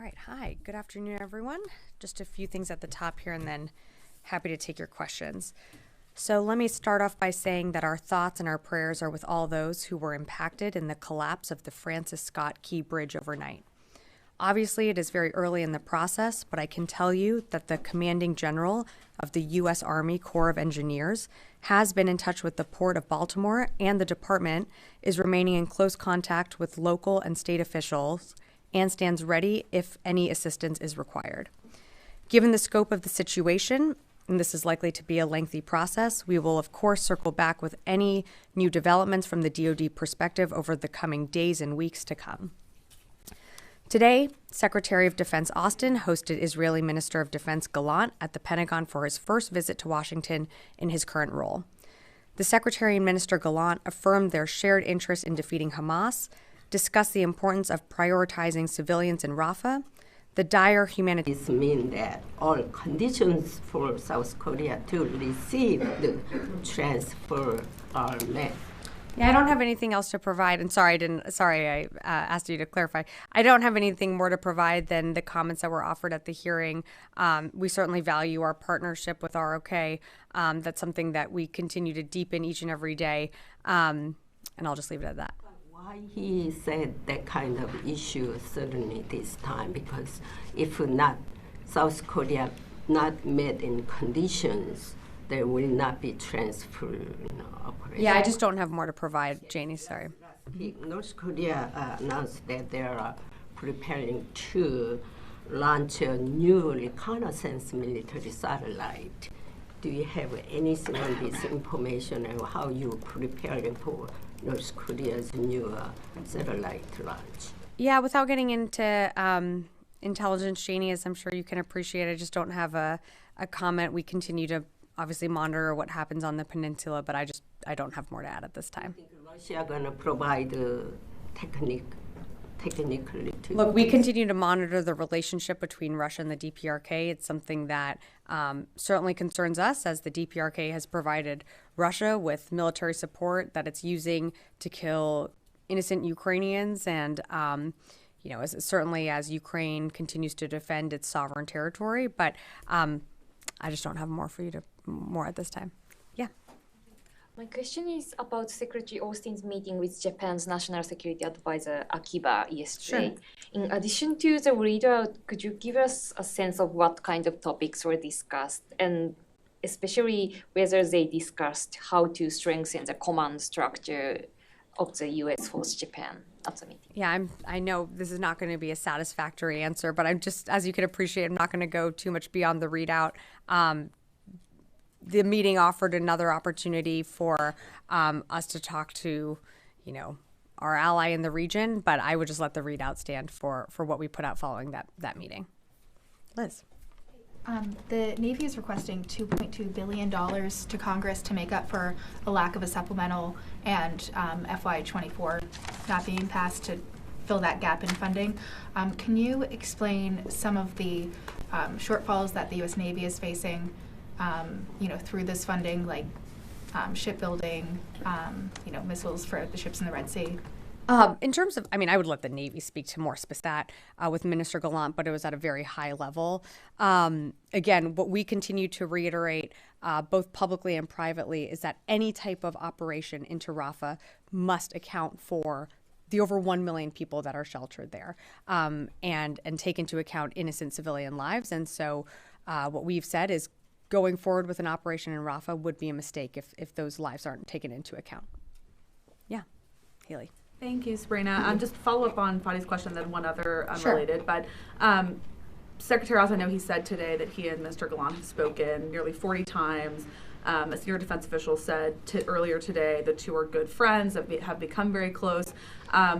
right, hi, good afternoon, everyone. Just a few things at the top here and then happy to take your questions. So let me start off by saying that our thoughts and our prayers are with all those who were impacted in the collapse of the Francis Scott Key Bridge overnight. Obviously, it is very early in the process, but I can tell you that the commanding general of the U.S. Army Corps of Engineers has been in touch with the Port of Baltimore, and the department is remaining in close contact with local and state officials and stands ready if any assistance is required. Given the scope of the situation, and this is likely to be a lengthy process, we will of course circle back with any new developments from the DoD perspective over the coming days and weeks to come. Today, Secretary of Defense Austin hosted Israeli Minister of Defense Galant at the Pentagon for his first visit to Washington in his current role. The Secretary and Minister Galant affirmed their shared interest in defeating Hamas, discussed the importance of prioritizing civilians in Rafa, the dire humanitarian. This means that all conditions for South Korea to receive the transfer are met. Yeah, I don't have anything else to provide. And I asked you to clarify. I don't have anything more to provide than the comments that were offered at the hearing. We certainly value our partnership with ROK. That's something that we continue to deepen each and every day. And I'll just leave it at that. Why he said that kind of issue suddenly this time? Because if not, South Korea not met in conditions, there will not be transfer operation. Yeah, I just don't have more to provide, Janie, sorry. North Korea announced that they are preparing to launch a new reconnaissance military satellite. Do you have anything on this information and how you preparing for North Korea's new satellite launch? Yeah, without getting into intelligence, Janie, as I'm sure you can appreciate, I just don't have a comment. We continue to obviously monitor what happens on the peninsula, but I don't have more to add at this time. I think Russia going to provide technically to... Look, we continue to monitor the relationship between Russia and the DPRK. It's something that certainly concerns us, as the DPRK has provided Russia with military support that it's using to kill innocent Ukrainians, and certainly as Ukraine continues to defend its sovereign territory. But I just don't have more at this time. Yeah. My question is about Secretary Austin's meeting with Japan's National Security Advisor Akiba yesterday. Sure. In addition to the readout, could you give us a sense of what kind of topics were discussed, and especially whether they discussed how to strengthen the command structure of the U.S. Force Japan at the meeting? Yeah, I know this is not going to be a satisfactory answer, but I'm just, as you can appreciate, I'm not going to go too much beyond the readout. The meeting offered another opportunity for us to talk to, our ally in the region, but I would just let the readout stand for what we put out following that meeting. Liz. The Navy is requesting $2.2 billion to Congress to make up for a lack of a supplemental and FY24 not being passed to fill that gap in funding. Can you explain some of the shortfalls that the U.S. Navy is facing through this funding, like shipbuilding, missiles for the ships in the Red Sea? In terms of, I would let the Navy speak to more specific with Minister Galant, but it was at a very high level. Again, what we continue to reiterate, both publicly and privately, is that any type of operation into Rafah must account for the over 1 million people that are sheltered there, and take into account innocent civilian lives. And so what we've said is going forward with an operation in Rafah would be a mistake if those lives aren't taken into account. Yeah, Haley. Thank you, Sabrina. Just to follow up on Fadi's question, then one other unrelated. Sure. But Secretary Ross, I know he said today that he and Mr. Galant have spoken nearly 40 times. A senior defense official said earlier today the two are good friends, have become very close.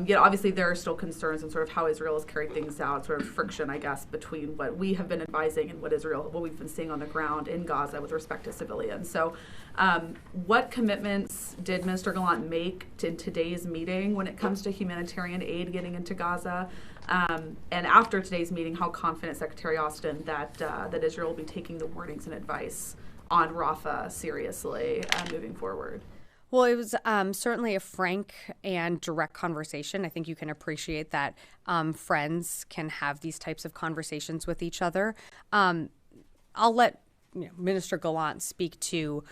Yet obviously there are still concerns in sort of how Israel has carried things out, sort of friction, I guess, between what we have been advising and what we've been seeing on the ground in Gaza with respect to civilians. So what commitments did Mr. Galant make in today's meeting when it comes to humanitarian aid getting into Gaza? And after today's meeting, how confident Secretary Austin that Israel will be taking the warnings and advice on Rafa seriously moving forward? Well, it was certainly a frank and direct conversation. I think you can appreciate that friends can have these types of conversations with each other. I'll let Minister Galant speak to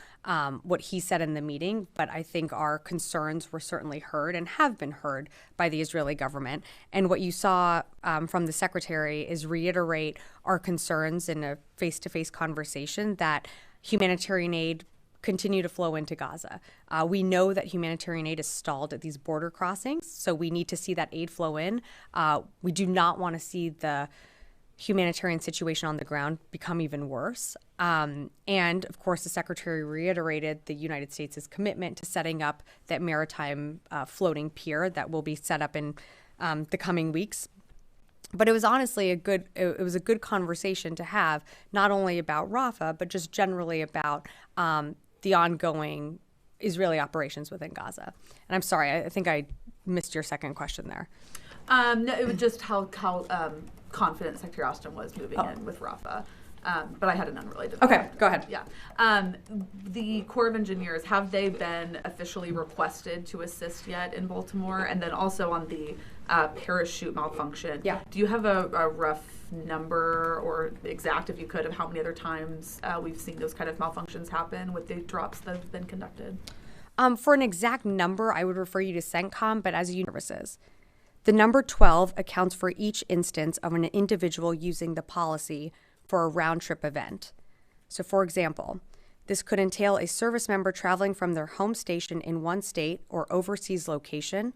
what he said in the meeting, but I think our concerns were certainly heard and have been heard by the Israeli government. And what you saw from the secretary is reiterate our concerns in a face-to-face conversation that humanitarian aid continue to flow into Gaza. We know that humanitarian aid is stalled at these border crossings, so we need to see that aid flow in. We do not want to see the humanitarian situation on the ground become even worse. And of course, the secretary reiterated the United States' commitment to setting up that maritime floating pier that will be set up in the coming weeks. But it was honestly a good conversation to have, not only about Rafa, but just generally about the ongoing Israeli operations within Gaza. And I'm sorry, I think I missed your second question there. No, it was just how confident Secretary Austin was moving in with Rafa. But I had an unrelated. Okay, go ahead. Yeah. The Corps of Engineers, have they been officially requested to assist yet in Baltimore? And then also on the parachute malfunction, do you have a rough number or exact, if you could, of how many other times we've seen those kind of malfunctions happen with the drops that have been conducted? For an exact number, I would refer you to CENTCOM, but as you services. The number 12 accounts for each instance of an individual using the policy for a round-trip event. So, for example, this could entail a service member traveling from their home station in one state or overseas location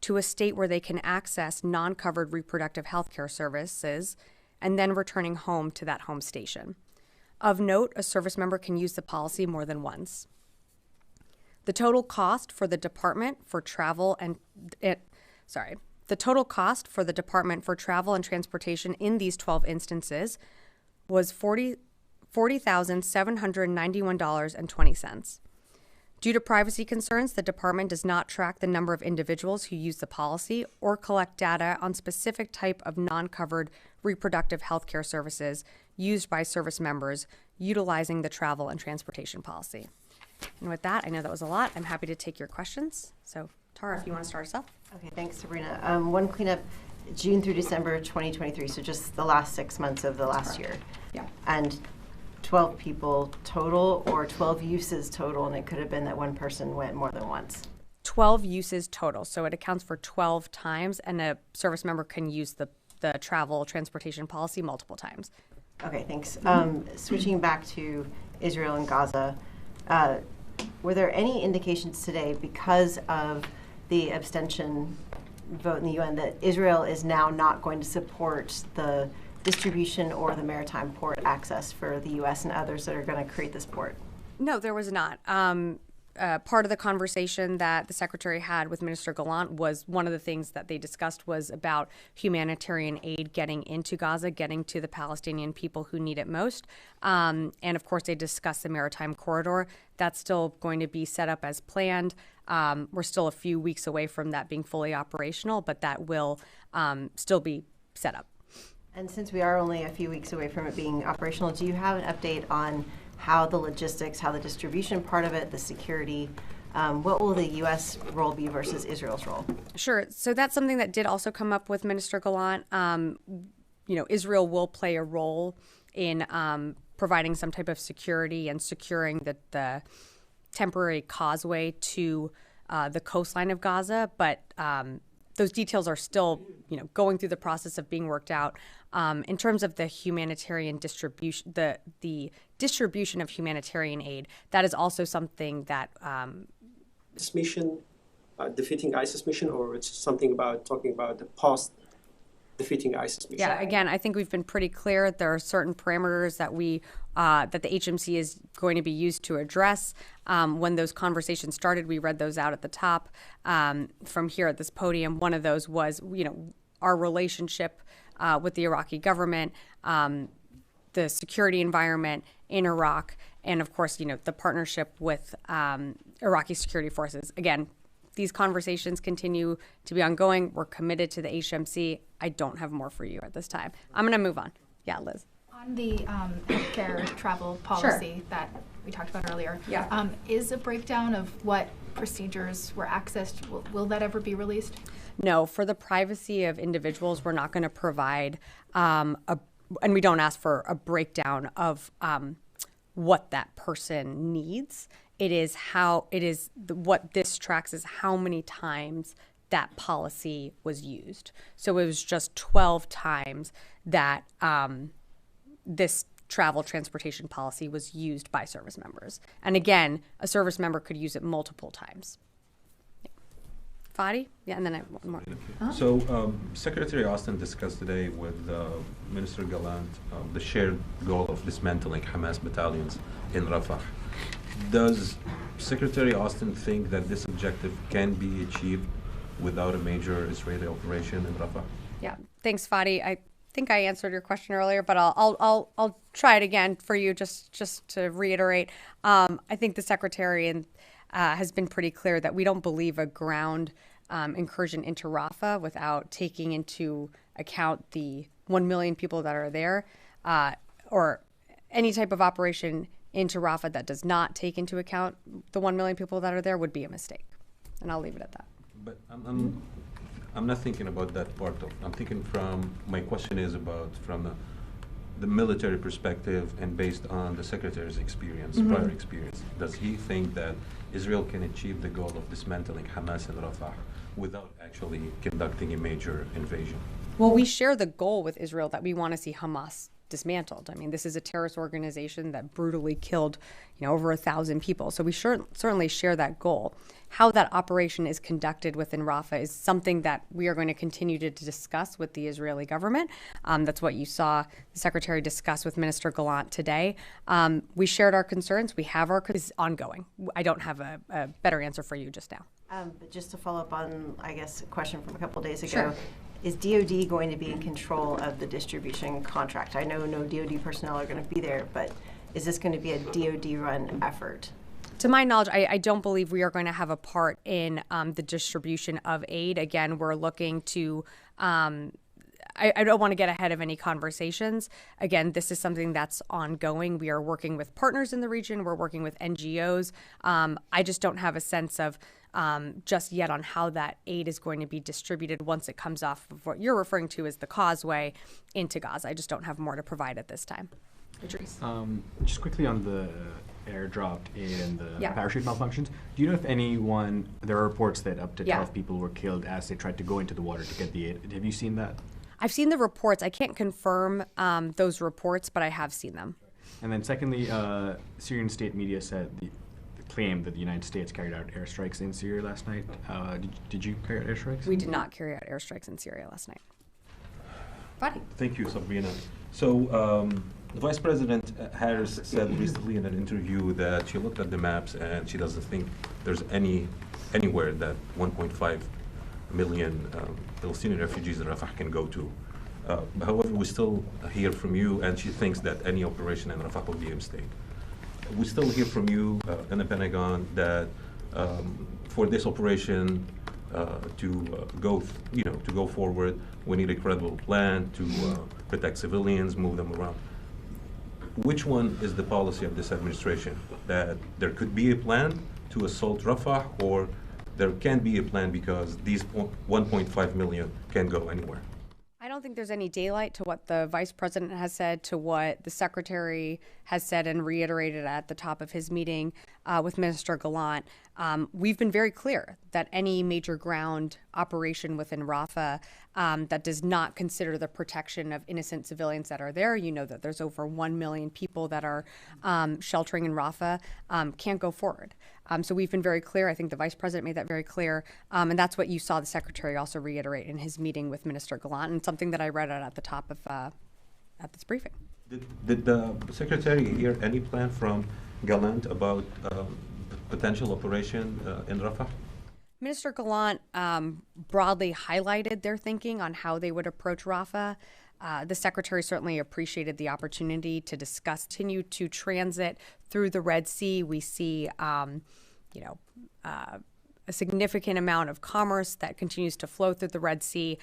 to a state where they can access non-covered reproductive health care services and then returning home to that home station. Of note, a service member can use the policy more than once. The total cost for the Department for Travel and Transportation in these 12 instances was $40,791.20. Due to privacy concerns, the department does not track the number of individuals who use the policy or collect data on specific type of non-covered reproductive health care services used by service members utilizing the travel and transportation policy. And with that, I know that was a lot. I'm happy to take your questions. So, Tara, if you want to start us off. Okay, thanks, Sabrina. One cleanup, June through December 2023, so just the last 6 months of the last year. Yeah. And 12 people total or 12 uses total, and it could have been that one person went more than once? 12 uses total, so it accounts for 12 times, and a service member can use the travel transportation policy multiple times. Okay, thanks. Switching back to Israel and Gaza, were there any indications today, because of the abstention vote in the UN, that Israel is now not going to support the distribution or the maritime port access for the U.S. and others that are going to create this port? No, there was not. Part of the conversation that the secretary had with Minister Galant was one of the things that they discussed was about humanitarian aid getting into Gaza, getting to the Palestinian people who need it most. And of course, they discussed the maritime corridor. That's still going to be set up as planned. We're still a few weeks away from that being fully operational, but that will still be set up. And since we are only a few weeks away from it being operational, do you have an update on how the logistics, how the distribution part of it, the security, what will the U.S. role be versus Israel's role? Sure. So that's something that did also come up with Minister Galant. Israel will play a role in providing some type of security and securing the temporary causeway to the coastline of Gaza, but those details are still, going through the process of being worked out. In terms of the humanitarian distribution, the distribution of humanitarian aid, that is also something that this mission, defeating ISIS mission, or it's something about talking about the post defeating ISIS mission? Yeah, again, I think we've been pretty clear. There are certain parameters that that the HMC is going to be used to address. When those conversations started, we read those out at the top from here at this podium. One of those was, our relationship with the Iraqi government, the security environment in Iraq, and of course, the partnership with Iraqi security forces. Again, these conversations continue to be ongoing. We're committed to the HMC. I don't have more for you at this time. I'm going to move on. Yeah, Liz. On the healthcare travel policy that we talked about earlier, is a breakdown of what procedures were accessed, will that ever be released? No, for the privacy of individuals, we're not going to provide and we don't ask for a breakdown of what that person needs. What this tracks is how many times that policy was used. So it was just 12 times that this travel transportation policy was used by service members. And again, a service member could use it multiple times. Fadi? Yeah, and then I have one more. So Secretary Austin discussed today with Minister Galant the shared goal of dismantling Hamas battalions in Rafah. Does Secretary Austin think that this objective can be achieved without a major Israeli operation in Rafah? Yeah, thanks, Fadi. I think I answered your question earlier, but I'll try it again for you just to reiterate. I think the Secretary has been pretty clear that we don't believe a ground incursion into Rafah without taking into account the 1 million people that are there, or any type of operation into Rafah that does not take into account the 1 million people that are there would be a mistake. And I'll leave it at that. But I'm not thinking about that part of. I'm thinking my question is about from the military perspective and based on the Secretary's experience, prior experience. Does he think that Israel can achieve the goal of dismantling Hamas in Rafah without actually conducting a major invasion? Well, we share the goal with Israel that we want to see Hamas dismantled. I mean, this is a terrorist organization that brutally killed, over 1,000 people. So we certainly share that goal. How that operation is conducted within Rafah is something that we are going to continue to discuss with the Israeli government. That's what you saw the Secretary discuss with Minister Galant today. We shared our concerns. We have it's ongoing. I don't have a better answer for you just now. But just to follow up on, I guess, a question from a couple of days ago. Sure. Is DOD going to be in control of the distribution contract? I know no DOD personnel are going to be there, but is this going to be a DOD-run effort? To my knowledge, I don't believe we are going to have a part in the distribution of aid. Again, we're looking to I don't want to get ahead of any conversations. Again, this is something that's ongoing. We are working with partners in the region. We're working with NGOs. I just don't have a sense of just yet on how that aid is going to be distributed once it comes off of what you're referring to as the causeway into Gaza. I just don't have more to provide at this time. Idris. Just quickly on the airdrop aid and the parachute malfunctions, do you know if there are reports that up to 12 people were killed as they tried to go into the water to get the aid? Have you seen that? I've seen the reports. I can't confirm those reports, but I have seen them. And then secondly, Syrian state media said claimed that the United States carried out airstrikes in Syria last night. Did you carry out airstrikes? We did not carry out airstrikes in Syria last night. Fadi. Thank you, Sabrina. So Vice President Harris said recently in an interview that she looked at the maps and she doesn't think there's anywhere that 1.5 million Palestinian refugees in Rafah can go to. However, we still hear from you, and she thinks that any operation in Rafah will be a mistake. We still hear from you in the Pentagon that for this operation to go forward, we need a credible plan to protect civilians, move them around. Which one is the policy of this administration? That there could be a plan to assault Rafah, or there can be a plan because these 1.5 million can go anywhere? I don't think there's any daylight to what the vice president has said, to what the secretary has said and reiterated at the top of his meeting with Minister Galant. We've been very clear that any major ground operation within Rafah that does not consider the protection of innocent civilians that are there, that there's over 1 million people that are sheltering in Rafah, can't go forward. So we've been very clear. I think the vice president made that very clear. And that's what you saw the secretary also reiterate in his meeting with Minister Galant, and something that I read out at the top of at this briefing. Did the secretary hear any plan from Galant about potential operation in Rafah? Minister Galant broadly highlighted their thinking on how they would approach Rafah. The secretary certainly appreciated the opportunity to discuss, continue to transit through the Red Sea. We see, a significant amount of commerce that continues to flow through the Red Sea.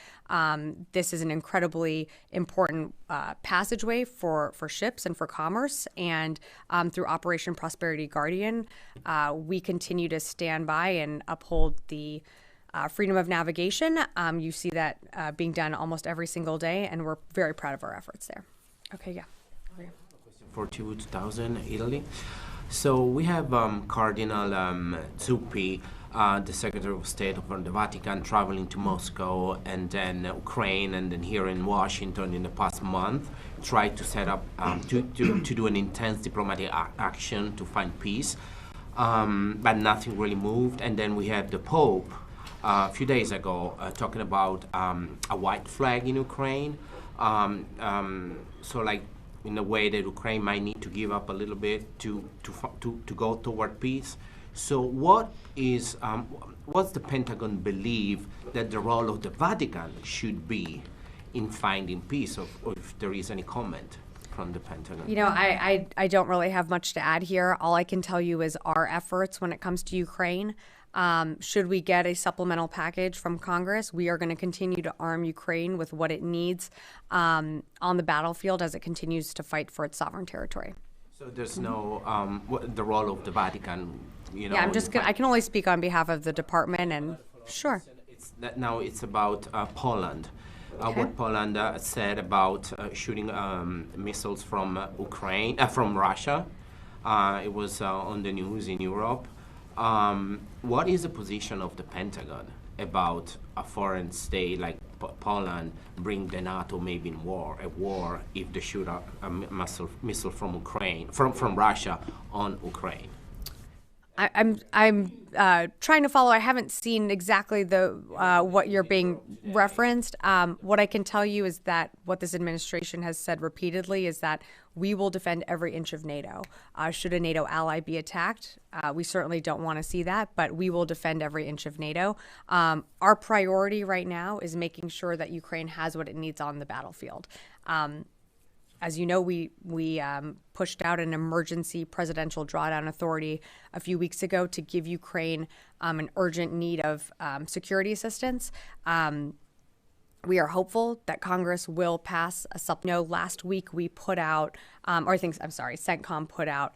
This is an incredibly important passageway for ships and for commerce. And through Operation Prosperity Guardian, we continue to stand by and uphold the freedom of navigation. You see that being done almost every single day, and we're very proud of our efforts there. Okay, yeah. For 2000, Italy. So we have Cardinal Zuppi, the Secretary of State for the Vatican, traveling to Moscow and then Ukraine and then here in Washington in the past month, tried to set up, to do an intense diplomatic action to find peace, but nothing really moved. And then we have the Pope a few days ago talking about a white flag in Ukraine. So like, in a way that Ukraine might need to give up a little bit to go toward peace. So what's the Pentagon believe that the role of the Vatican should be in finding peace, or if there is any comment from the Pentagon? You know, I don't really have much to add here. All I can tell you is our efforts when it comes to Ukraine. Should we get a supplemental package from Congress, we are going to continue to arm Ukraine with what it needs on the battlefield as it continues to fight for its sovereign territory. So there's no the role of the Vatican. You know, yeah, I can only speak on behalf of the department, and sure. Now it's about Poland. Okay. What Poland said about shooting missiles from Ukraine, from Russia. It was on the news in Europe. What is the position of the Pentagon about a foreign state like Poland bring the NATO maybe in a war if they shoot a missile from Ukraine, from Russia on Ukraine? I'm trying to follow. I haven't seen exactly what you're being referenced. What I can tell you is that what this administration has said repeatedly is that we will defend every inch of NATO. Should a NATO ally be attacked, we certainly don't want to see that, but we will defend every inch of NATO. Our priority right now is making sure that Ukraine has what it needs on the battlefield. As you know, we pushed out an emergency presidential drawdown authority a few weeks ago to give Ukraine an urgent need of security assistance. We are hopeful that Congress will pass a supplemental. Last week we put out, CENTCOM put out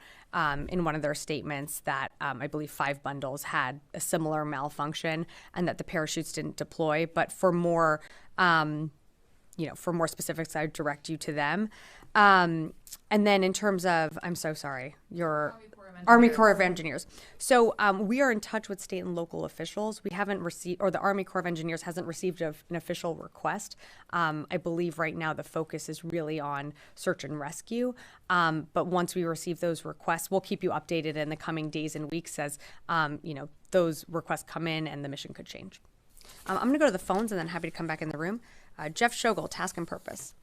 in one of their statements that I believe 5 bundles had a similar malfunction and that the parachutes didn't deploy. But for more specifics, I would direct you to them. And then in terms of, I'm so sorry, your Army Corps of Engineers. So we are in touch with state and local officials. We haven't received, or the Army Corps of Engineers hasn't received an official request. I believe right now the focus is really on search and rescue. But once we receive those requests, we'll keep you updated in the coming days and weeks as, those requests come in and the mission could change. I'm going to go to the phones and then happy to come back in the room. Jeff Schogel, Task and Purpose.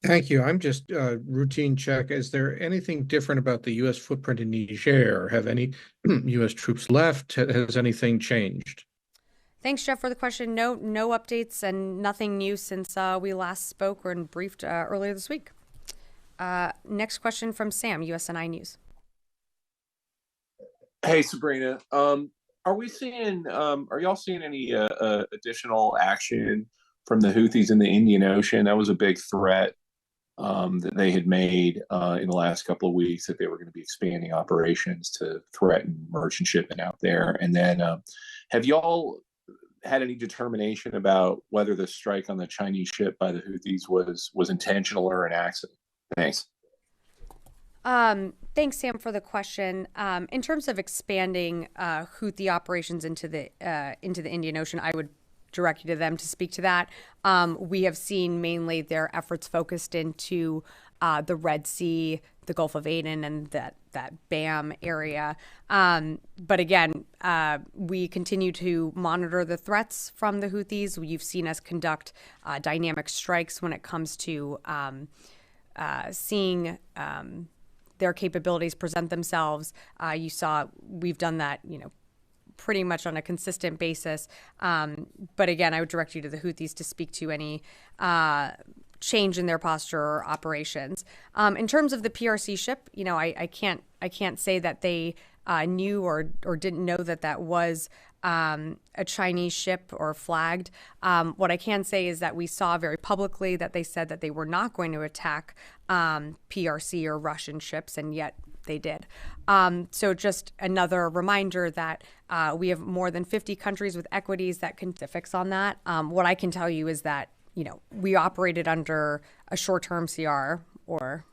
Thank you. I'm just routine check. Is there anything different about the U.S. footprint in Niger? Have any U.S. troops left? Has anything changed? Thanks, Jeff, for the question. No updates and nothing new since we last spoke or briefed earlier this week. Next question from Sam, USNI News. Hey, Sabrina. Are y'all seeing any additional action from the Houthis in the Indian Ocean? That was a big threat that they had made in the last couple of weeks, that they were going to be expanding operations to threaten merchant shipment out there. And then have y'all had any determination about whether the strike on the Chinese ship by the Houthis was intentional or an accident? Thanks. Thanks, Sam, for the question. In terms of expanding Houthi operations into the Indian Ocean, I would direct you to them to speak to that. We have seen mainly their efforts focused into the Red Sea, the Gulf of Aden, and that BAM area. But again, we continue to monitor the threats from the Houthis. You've seen us conduct dynamic strikes when it comes to seeing their capabilities present themselves. You saw we've done that, pretty much on a consistent basis. But again, I would direct you to the Houthis to speak to any change in their posture or operations. In terms of the PRC ship, I can't say that they knew or didn't know that that was a Chinese ship or flagged. What I can say is that we saw very publicly that they said that they were not going to attack PRC or Russian ships, and yet they did. So just another reminder that we have more than 50 countries with equities that can fix on that. What I can tell you is that, we operated under a short-term CR or,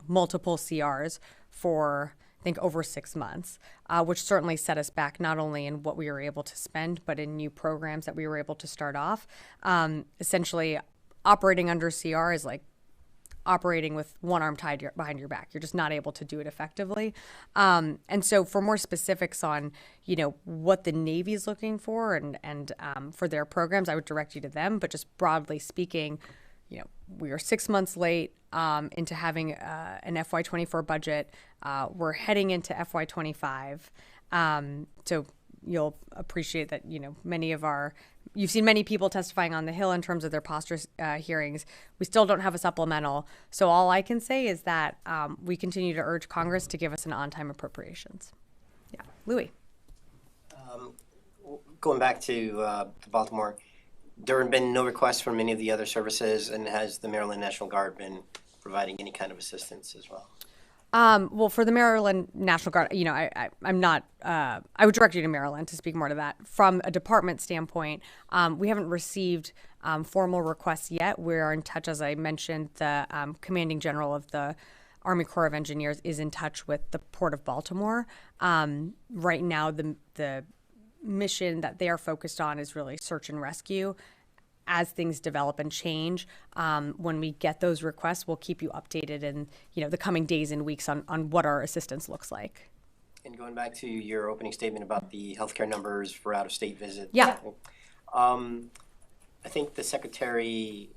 multiple CRs for, I think, over 6 months, which certainly set us back not only in what we were able to spend, but in new programs that we were able to start off. Essentially, operating under CR is like operating with one arm tied behind your back. You're just not able to do it effectively. And so for more specifics on, what the Navy is looking for and for their programs, I would direct you to them. But just broadly speaking, we are 6 months late into having an FY24 budget. We're heading into FY25. So you'll appreciate that, you've seen many people testifying on the Hill in terms of their posture hearings. We still don't have a supplemental. So all I can say is that we continue to urge Congress to give us an on-time appropriations. Yeah. Louis. Going back to Baltimore, there have been no requests from any of the other services, and has the Maryland National Guard been providing any kind of assistance as well? Well, for the Maryland National Guard, I'm not, I would direct you to Maryland to speak more to that. From a department standpoint, we haven't received formal requests yet. We're in touch, as I mentioned, the commanding general of the Army Corps of Engineers is in touch with the Port of Baltimore. Right now, the mission that they are focused on is really search and rescue. As things develop and change, when we get those requests, we'll keep you updated in the coming days and weeks on what our assistance looks like. And going back to your opening statement about the healthcare numbers for out-of-state visits. Yeah. I think the Secretary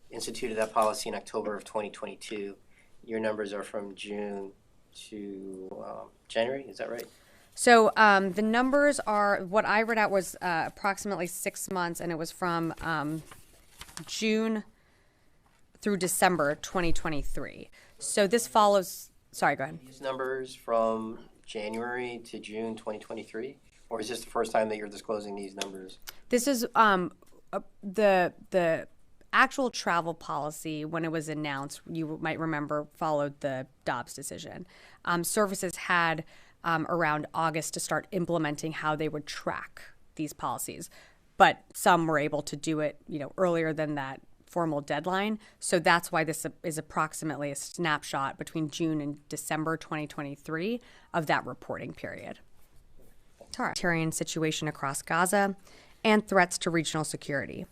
instituted that policy in October of 2022. Your numbers are from June to January, is that right? So the numbers are, what I read out was approximately 6 months, and it was from June through December 2023. So this follows, sorry, go ahead. These numbers from January to June 2023? Or is this the first time that you're disclosing these numbers? This is the actual travel policy, when it was announced, you might remember, followed the Dobbs decision. Services had around August to start implementing how they would track these policies. But some were able to do it, earlier than that formal deadline. So that's why this is approximately a snapshot between June and December 2023 of that reporting period. Tara. Humanitarian situation across Gaza and threats to regional security.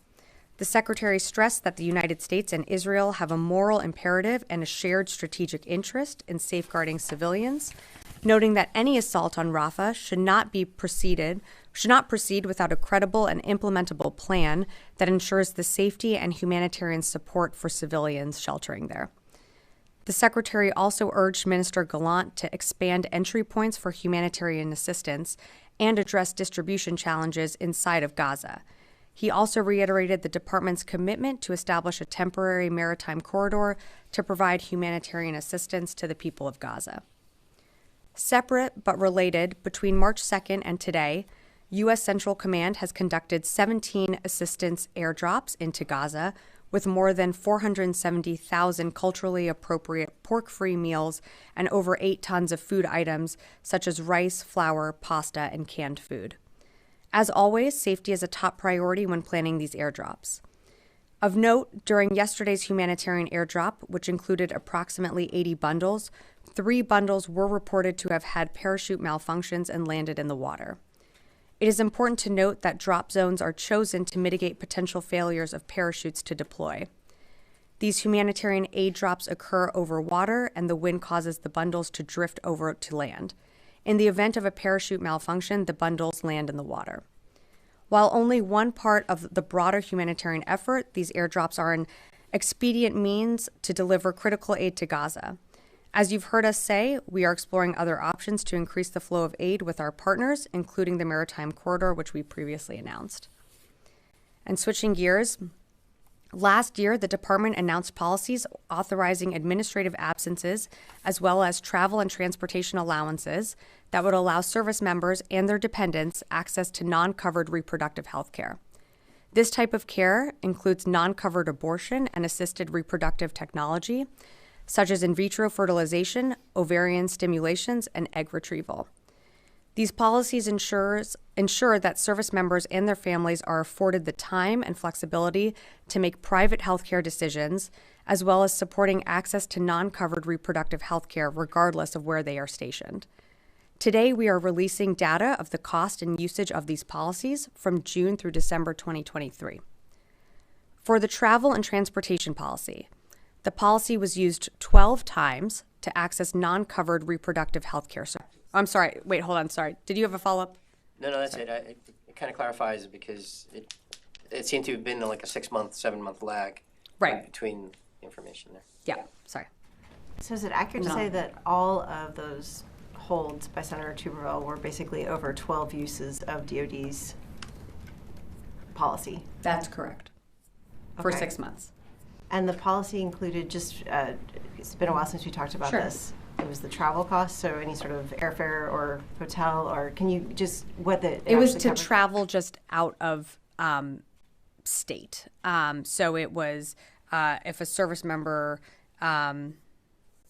The Secretary stressed that the United States and Israel have a moral imperative and a shared strategic interest in safeguarding civilians, noting that any assault on Rafa should not proceed without a credible and implementable plan that ensures the safety and humanitarian support for civilians sheltering there. The Secretary also urged Minister Galant to expand entry points for humanitarian assistance and address distribution challenges inside of Gaza. He also reiterated the department's commitment to establish a temporary maritime corridor to provide humanitarian assistance to the people of Gaza. Separate but related, between March 2nd and today, U.S. Central Command has conducted 17 assistance airdrops into Gaza, with more than 470,000 culturally appropriate pork-free meals and over 8 tons of food items such as rice, flour, pasta, and canned food. As always, safety is a top priority when planning these airdrops. Of note, during yesterday's humanitarian airdrop, which included approximately 80 bundles, 3 bundles were reported to have had parachute malfunctions and landed in the water. It is important to note that drop zones are chosen to mitigate potential failures of parachutes to deploy. These humanitarian aid drops occur over water, and the wind causes the bundles to drift over to land. In the event of a parachute malfunction, the bundles land in the water. While only one part of the broader humanitarian effort, these airdrops are an expedient means to deliver critical aid to Gaza. As you've heard us say, we are exploring other options to increase the flow of aid with our partners, including the Maritime Corridor, which we previously announced. And switching gears, last year, the department announced policies authorizing administrative absences as well as travel and transportation allowances that would allow service members and their dependents access to non-covered reproductive health care. This type of care includes non-covered abortion and assisted reproductive technology, such as in vitro fertilization, ovarian stimulations, and egg retrieval. These policies ensure that service members and their families are afforded the time and flexibility to make private healthcare decisions, as well as supporting access to non-covered reproductive health care regardless of where they are stationed. Today, we are releasing data of the cost and usage of these policies from June through December 2023. For the travel and transportation policy, the policy was used 12 times to access non-covered reproductive health care. I'm sorry. Wait, hold on. Sorry. Did you have a follow-up? No, that's it. It kind of clarifies because it seemed to have been like a 6-month, 7-month lag between information there. Yeah, sorry. So is it accurate to say that all of those holds by Senator Tuberville were basically over 12 uses of DOD's policy? That's correct. For 6 months. And the policy included just, it's been a while since we talked about this. It was the travel costs, so any sort of airfare or hotel, or can you just, it was to travel just out of state. So it was if a service member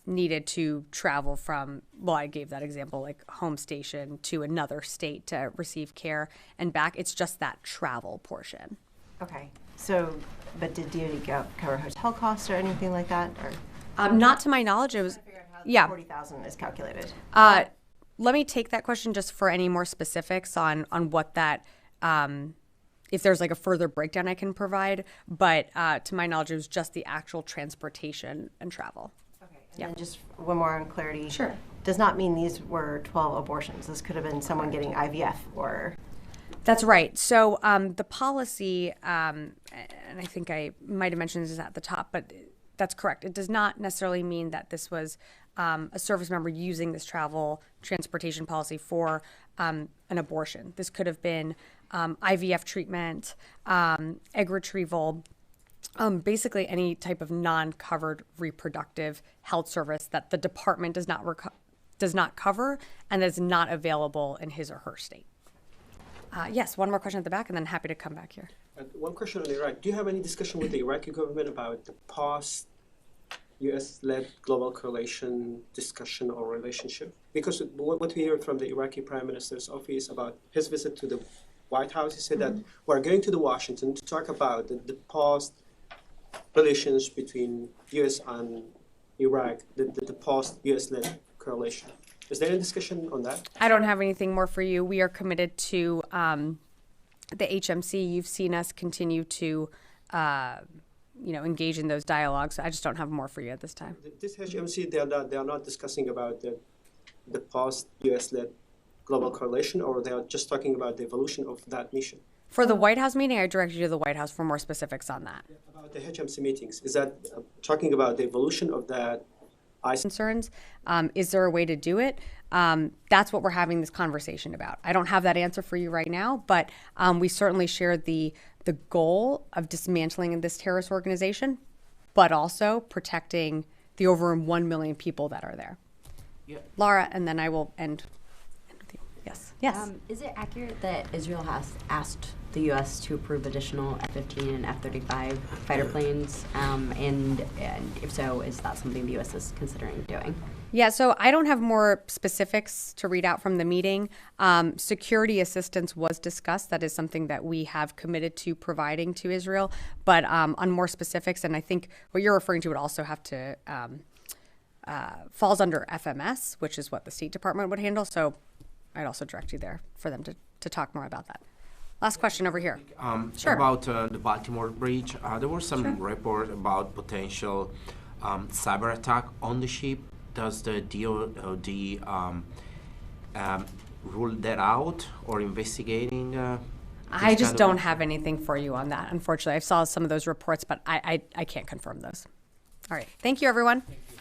needed to travel from, well, I gave that example, like home station to another state to receive care and back. It's just that travel portion. Okay. So, but did DOD cover hotel costs or anything like that? Or not to my knowledge. It was, yeah. 40,000 is calculated. Let me take that question just for any more specifics on what that, if there's like a further breakdown I can provide. But to my knowledge, it was just the actual transportation and travel. And then just one more on clarity. Sure. Does not mean these were 12 abortions. This could have been someone getting IVF or... That's right. So the policy, and I think I might have mentioned this at the top, but that's correct. It does not necessarily mean that this was a service member using this travel transportation policy for an abortion. This could have been IVF treatment, egg retrieval, basically any type of non-covered reproductive health service that the department does not cover and is not available in his or her state. Yes, one more question at the back, and then happy to come back here. One question on Iraq. Do you have any discussion with the Iraqi government about the past U.S.-led global coalition discussion or relationship? Because what we hear from the Iraqi Prime Minister's office about his visit to the White House, he said that we're going to Washington to talk about the past relations between U.S. and Iraq, the past U.S.-led coalition. Is there any discussion on that? I don't have anything more for you. We are committed to the HMC. You've seen us continue to, engage in those dialogues. I just don't have more for you at this time. This HMC, they are not discussing about the past U.S.-led global coalition, or they are just talking about the evolution of that mission? For the White House meeting, I direct you to the White House for more specifics on that. About the HMC meetings, is that talking about the evolution of that concerns? Is there a way to do it? That's what we're having this conversation about. I don't have that answer for you right now, but we certainly share the goal of dismantling this terrorist organization, but also protecting the over 1 million people that are there. Yeah. Laura, and then I will end with you. Yes. Yes. Is it accurate that Israel has asked the U.S. to approve additional F-15 and F-35 fighter planes? And if so, is that something the U.S. is considering doing? Yeah, so I don't have more specifics to read out from the meeting. Security assistance was discussed. That is something that we have committed to providing to Israel. But on more specifics, and I think what you're referring to would also have to falls under FMS, which is what the State Department would handle. So I'd also direct you there for them to talk more about that. Last question over here. Sure. About the Baltimore breach, there was some report about potential cyber attack on the ship. Does the DOD rule that out or investigating? I just don't have anything for you on that, unfortunately. I saw some of those reports, but I can't confirm those. All right. Thank you, everyone. Thank you.